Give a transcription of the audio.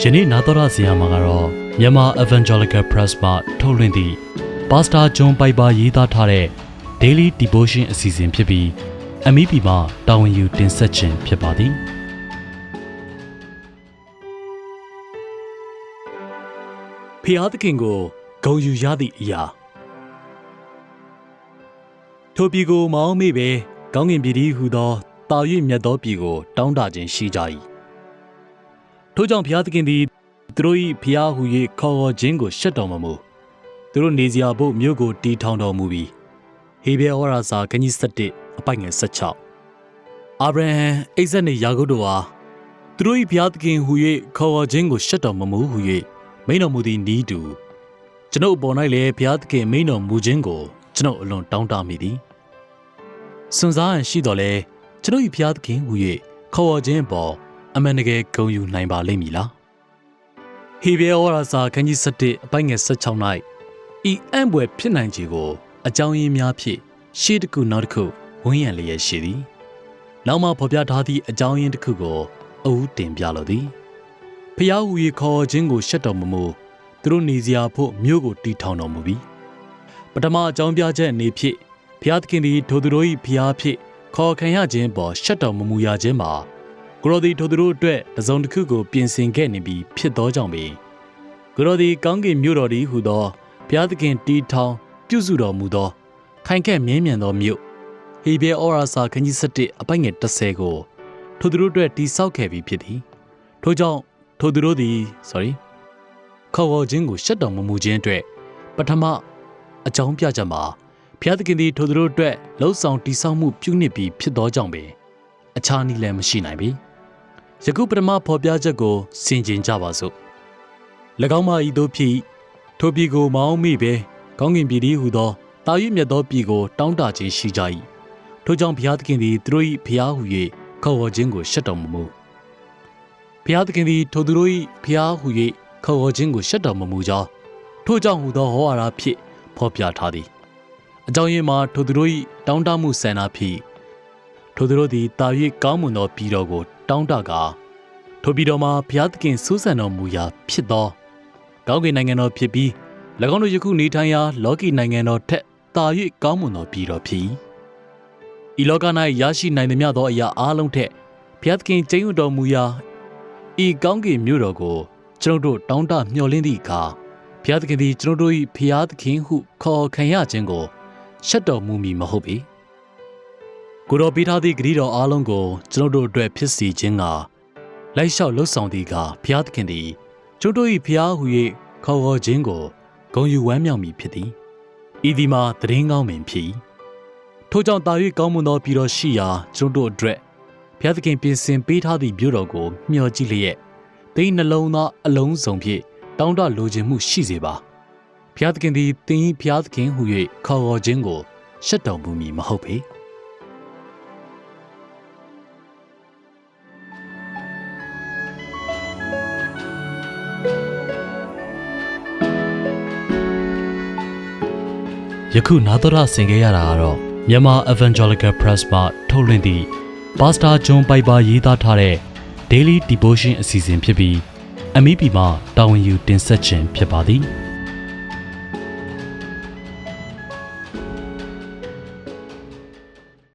ယနေ့နာတော်ရစီယာမှာကတော့မြန်မာ Evangelical Press မှထုတ်လွှင့်သည့် Pastor John Piper ရေးသားထားတဲ့ Daily Devotion အစီအစဉ်ဖြစ်ပြီး MEP မှတာဝန်ယူတင်ဆက်ခြင်းဖြစ်ပါသည်ဖျားသခင်ကိုဂုဏ်ယူရသည့်အရာထိုပြည်ကိုမောင်းမိပဲကောင်းကင်ပြည်သည်ဟူသောတာ၍မြတ်သောပြည်ကိုတောင်းတခြင်းရှိကြ၏ထို့ကြောင့်ဘုရားသခင်သည်သူတို့၏ဘုရားဟူ၍ခေါ်ဝေါ်ခြင်းကိုရှက်တော်မမူသူတို့နေစရာဘို့မြို့ကိုတည်ထောင်တော်မူပြီးဟေဘဲဩဝါဒစာခန်းကြီး7အပိုင်ငယ်16အာဗြဟံအိဇက်နှင့်ယာကုပ်တို့အားသူတို့၏ဘုရားသခင်ဟူ၍ခေါ်ဝေါ်ခြင်းကိုရှက်တော်မမူဟူ၍မိန့်တော်မူသည်နည်းတူကျွန်ုပ်အပေါ်၌လည်းဘုရားသခင်မိန့်တော်မူခြင်းကိုကျွန်ုပ်အလွန်တောင်းတမိသည်စွန့်စားရန်ရှိတော်လဲကျွန်ုပ်၏ဘုရားသခင်ဟူ၍ခေါ်ဝေါ်ခြင်းအပေါ်အမှန်တကယ်ဂုဏ်ယူနိုင်ပါလိမ့်မည်လားဟေဘဲဩဝါဒစာခန်းကြီး7အပိုင်ငယ်16၌ဤအံ့ဘွယ်ဖြစ်နိုင်ခြေကိုအကြောင်းရင်းများဖြင့်ရှေ့တစ်ခုနောက်တစ်ခုဝန်းရံလျက်ရှိသည်နောက်မှဖော်ပြထားသည့်အကြောင်းရင်းတစ်ခုကိုအဦးတင်ပြလိုသည်ဖျားဟူ၍ခေါ်ခြင်းကိုရှက်တော်မမူသူတို့နေစရာဖို့မြို့ကိုတည်ထောင်တော်မူပြီးပထမအကြောင်းပြချက်အနေဖြင့်ဘုရားသခင်သည်ထိုသူတို့၏ဘုရားဖြင့်ခေါ်ခံရခြင်းပေါ်ရှက်တော်မမူရခြင်းမှာကိုရောသည်ထိုသူတို့အတွက်တစုံတစ်ခုကိုပြင်ဆင်ခဲ့နေပြီးဖြစ်သောကြောင့်ပေကိုရောသည်ကောင်းကင်မြို့တော်သည်ဟူသောဘုရားသခင်တည်ထောင်ပြုစုတော်မူသောခိုင်ခန့်မြဲမြံသောမြို့ဟေဘဲဩဝါဒစာခန်းကြီး7အပိုင်ငယ်10ကိုထိုသူတို့အတွက်တည်ဆောက်ခဲ့ပြီးဖြစ်သည်ထို့ကြောင့်ထိုသူတို့သည်ခေါ်ဝေါ်ခြင်းကိုရှက်တော်မမူခြင်းအတွက်ပထမအကြောင်းပြချက်မှာဘုရားသခင်သည်ထိုသူတို့အတွက်လှုပ်ဆောင်တည်ဆောက်မှုပြုနှစ်ပြီးဖြစ်သောကြောင့်ပဲအခြားနည်းလည်းမရှိနိုင်ပေယခုပထမဖော်ပြချက်ကိုဆင်ခြင်ကြပါစို့၎င်းမှဤသို့ဖြစ်ထိုပြည်ကိုမောင်းမိပဲကောင်းကင်ပြည်သည်ဟူသောတာ၍မြတ်သောပြည်ကိုတောင်းတခြင်းရှိကြ၏ထို့ကြောင့်ဘုရားသခင်သည်သူတို့၏ဘုရားဟူ၍ခေါ်ဝေါ်ခြင်းကိုရှက်တော်မမူဘုရားသခင်သည်ထိုသူတို့၏ဘုရားဟူ၍ခေါ်ဝေါ်ခြင်းကိုရှက်တော်မမူကြောင်းထို့ကြောင့်ဟူသောဟောဝါဒဖြင့်ဖော်ပြထားသည်အကြောင်းရင်းမှာထိုသူတို့၏တောင်းတမှုဆန္ဒဖြင့်ထိုသူတို့သည်တာ၍ကောင်းမွန်သောပြည်တော်ကိုတောင်းတကာထိုပြည်တော်မှာဘုရားသခင်ဆူးဆန်တော်မူရာဖြစ်သောကောင်းကင်နိုင်ငံတော်ဖြစ်ပြီး၎င်းတို့ယခုနေထိုင်ရာလောကီနိုင်ငံတော်ထက်တာ၍ကောင်းမွန်သောပြည်တော်ဖြစ်ဤလောက၌ရရှိနိုင်သမျှသောအရာအလုံးထက်ဘုရားသခင်ကျင့်ဝတ်တော်မူရာဤကောင်းကင်မြို့တော်ကိုကျွန်တို့တောင်းတမျှော်လင့်သည့်အခါဘုရားသခင်သည်ကျွန်တို့၏ဘုရားသခင်ဟုခေါ်ခံရခြင်းကိုရှက်တော်မူမည်မဟုတ်ပေကိုတော်ပေးထားသည့်ဂရုတော်အားလုံးကိုကျွန်တို့အတွက်ဖြစ်စေခြင်းကလိုက်လျှောက်လှုပ်ဆောင်သည့်အခါဘုရားသခင်သည်ကျွန်တို့၏ဘုရားဟူ၍ခေါ်ဝေါ်ခြင်းကိုဂုဏ်ယူဝမ်းမြောက်မည်ဖြစ်သည်ဤသည်မှာသတင်းကောင်းပင်ဖြစ်ထို့ကြောင့်တာ၍ကောင်းမွန်သောပြည်တော်ရှိရာကျွန်တို့အတွက်ဘုရားသခင်ပြင်ဆင်ပေးထားသည့်မြို့တော်ကိုမျှော်ကြည့်လျက်သင်နှလုံးသားအလုံးစုံဖြင့်တောင်းတလိုချင်မှုရှိစေပါဘုရားသခင်သည်သင်၏ဘုရားသခင်ဟူ၍ခေါ်ဝေါ်ခြင်းကိုရှက်တော်မူမည်မဟုတ်ပေယခုနာတော်ရဆင်ခဲ့ရတာကတော့မြန်မာ Evangelical Press မှထုတ်လွှင့်သည့် Pastor John Piper ရေးသားထားတဲ့ Daily Devotion အစီအစဉ်ဖြစ်ပြီး MEP မှတာဝန်ယူတင်ဆက်ခြင်းဖြစ်ပါသည်